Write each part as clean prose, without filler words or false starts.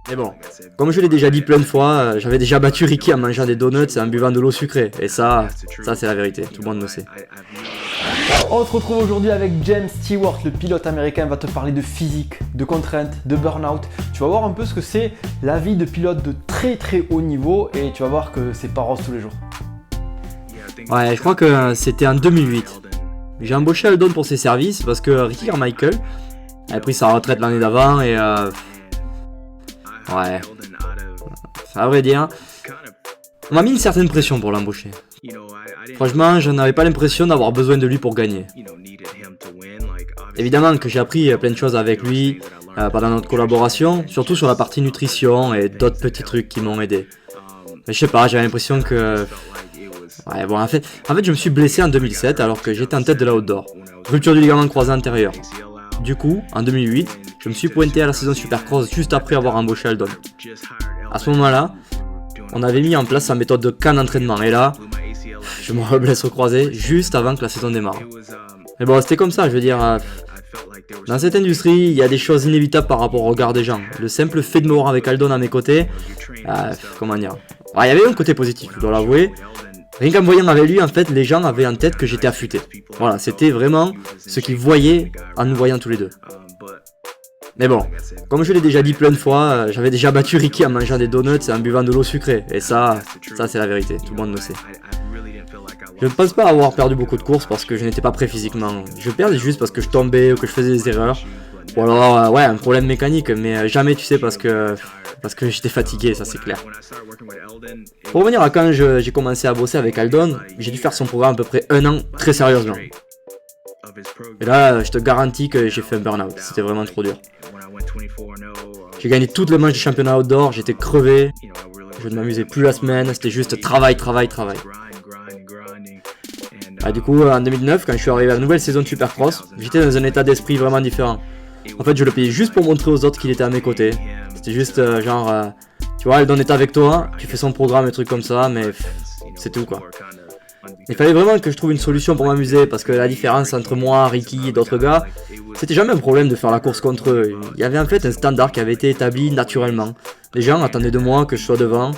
Mais bon, comme je l'ai déjà dit plein de fois, j'avais déjà battu Ricky en mangeant des donuts et en buvant de l'eau sucrée. Et ça c'est la vérité, tout le monde le sait. On se retrouve aujourd'hui avec James Stewart, le pilote américain. Il va te parler de physique, de contraintes, de burn-out. Tu vas voir un peu ce que c'est la vie de pilote de très haut niveau et tu vas voir que c'est pas rose tous les jours. Ouais, je crois que c'était en 2008. J'ai embauché Aldon pour ses services parce que Ricky Carmichael avait pris sa retraite l'année d'avant et ouais, à vrai dire, on m'a mis une certaine pression pour l'embaucher. Franchement, je n'avais pas l'impression d'avoir besoin de lui pour gagner. Évidemment que j'ai appris plein de choses avec lui pendant notre collaboration, surtout sur la partie nutrition et d'autres petits trucs qui m'ont aidé. Mais je sais pas, j'avais l'impression que... Ouais, bon, en fait, je me suis blessé en 2007 alors que j'étais en tête de la outdoor. Rupture du ligament croisé antérieur. Du coup, en 2008, je me suis pointé à la saison Supercross juste après avoir embauché Aldon. À ce moment-là, on avait mis en place sa méthode de camp d'entraînement et là, je me blesse au croisé juste avant que la saison démarre. Mais bon, c'était comme ça, je veux dire, dans cette industrie, il y a des choses inévitables par rapport au regard des gens. Le simple fait de me voir avec Aldon à mes côtés, comment dire, il y avait un côté positif, je dois l'avouer. Rien qu'en me voyant avec lui, en fait, les gens avaient en tête que j'étais affûté. Voilà, c'était vraiment ce qu'ils voyaient en nous voyant tous les deux. Mais bon, comme je l'ai déjà dit plein de fois, j'avais déjà battu Ricky en mangeant des donuts et en buvant de l'eau sucrée. Et ça c'est la vérité, tout le monde le sait. Je ne pense pas avoir perdu beaucoup de courses parce que je n'étais pas prêt physiquement. Je perdais juste parce que je tombais ou que je faisais des erreurs. Ou alors, ouais, un problème mécanique, mais jamais, tu sais, parce que j'étais fatigué, ça c'est clair. Pour revenir à quand j'ai commencé à bosser avec Aldon, j'ai dû faire son programme à peu près 1 an très sérieusement. Et là, je te garantis que j'ai fait un burn-out, c'était vraiment trop dur. J'ai gagné toutes les manches du championnat outdoor, j'étais crevé, je ne m'amusais plus la semaine, c'était juste travail. Du coup, en 2009, quand je suis arrivé à la nouvelle saison de Supercross, j'étais dans un état d'esprit vraiment différent. En fait, je le payais juste pour montrer aux autres qu'il était à mes côtés. C'était juste genre, tu vois, Aldon est avec toi, tu fais son programme et trucs comme ça, mais c'est tout quoi. Il fallait vraiment que je trouve une solution pour m'amuser, parce que la différence entre moi, Ricky et d'autres gars, c'était jamais un problème de faire la course contre eux. Il y avait en fait un standard qui avait été établi naturellement. Les gens attendaient de moi que je sois devant,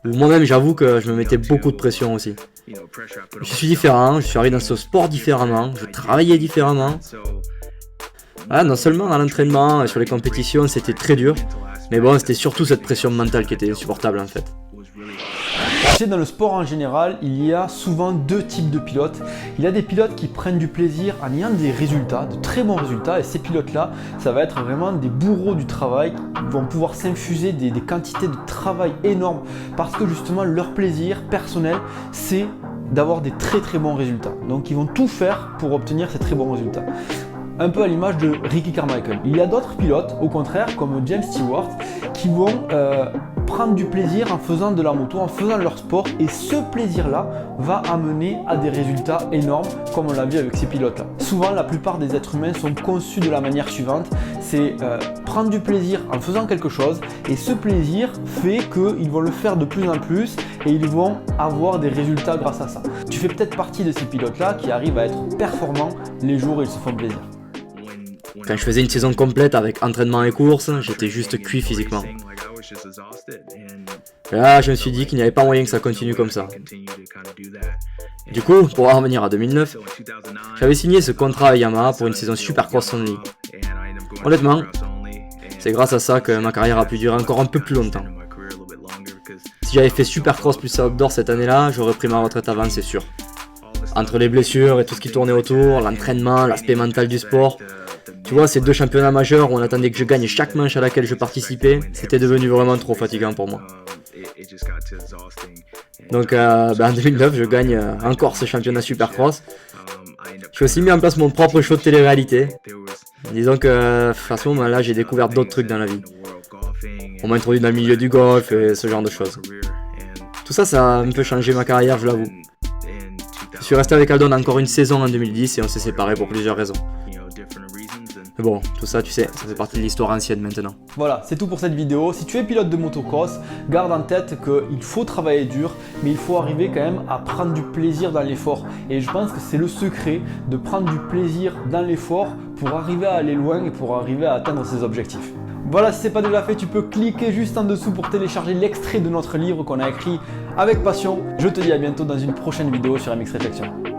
ou moi-même j'avoue que je me mettais beaucoup de pression aussi. Je suis différent, je suis arrivé dans ce sport différemment, je travaillais différemment. Non seulement dans l'entraînement et sur les compétitions c'était très dur, mais bon c'était surtout cette pression mentale qui était insupportable en fait. Tu sais, dans le sport en général, il y a souvent 2 types de pilotes. Il y a des pilotes qui prennent du plaisir en ayant des résultats, de très bons résultats, et ces pilotes-là, ça va être vraiment des bourreaux du travail. Ils vont pouvoir s'infuser des quantités de travail énormes parce que justement leur plaisir personnel, c'est d'avoir des très bons résultats. Donc ils vont tout faire pour obtenir ces très bons résultats. Un peu à l'image de Ricky Carmichael. Il y a d'autres pilotes, au contraire, comme James Stewart, qui vont prendre du plaisir en faisant de la moto, en faisant leur sport, et ce plaisir-là va amener à des résultats énormes, comme on l'a vu avec ces pilotes-là. Souvent, la plupart des êtres humains sont conçus de la manière suivante, c'est prendre du plaisir en faisant quelque chose, et ce plaisir fait qu'ils vont le faire de plus en plus, et ils vont avoir des résultats grâce à ça. Tu fais peut-être partie de ces pilotes-là qui arrivent à être performants les jours où ils se font plaisir. Quand je faisais une saison complète avec entraînement et course, j'étais juste cuit physiquement. Et là, je me suis dit qu'il n'y avait pas moyen que ça continue comme ça. Du coup, pour en revenir à 2009, j'avais signé ce contrat à Yamaha pour une saison Supercross only. Honnêtement, c'est grâce à ça que ma carrière a pu durer encore un peu plus longtemps. Si j'avais fait Supercross plus outdoor cette année-là, j'aurais pris ma retraite avant, c'est sûr. Entre les blessures et tout ce qui tournait autour, l'entraînement, l'aspect mental du sport, tu vois, ces 2 championnats majeurs où on attendait que je gagne chaque manche à laquelle je participais, c'était devenu vraiment trop fatigant pour moi. Donc en 2009, je gagne encore ce championnat Supercross. J'ai aussi mis en place mon propre show de télé-réalité. Disons que à ce moment-là, j'ai découvert d'autres trucs dans la vie. On m'a introduit dans le milieu du golf et ce genre de choses. Tout ça, ça a un peu changé ma carrière, je l'avoue. Je suis resté avec Aldon encore une saison en 2010 et on s'est séparés pour plusieurs raisons. Mais bon, tout ça, tu sais, ça fait partie de l'histoire ancienne maintenant. Voilà, c'est tout pour cette vidéo. Si tu es pilote de motocross, garde en tête qu'il faut travailler dur, mais il faut arriver quand même à prendre du plaisir dans l'effort. Et je pense que c'est le secret de prendre du plaisir dans l'effort pour arriver à aller loin et pour arriver à atteindre ses objectifs. Voilà, si ce n'est pas déjà fait, tu peux cliquer juste en dessous pour télécharger l'extrait de notre livre qu'on a écrit avec passion. Je te dis à bientôt dans une prochaine vidéo sur MX Réflexion.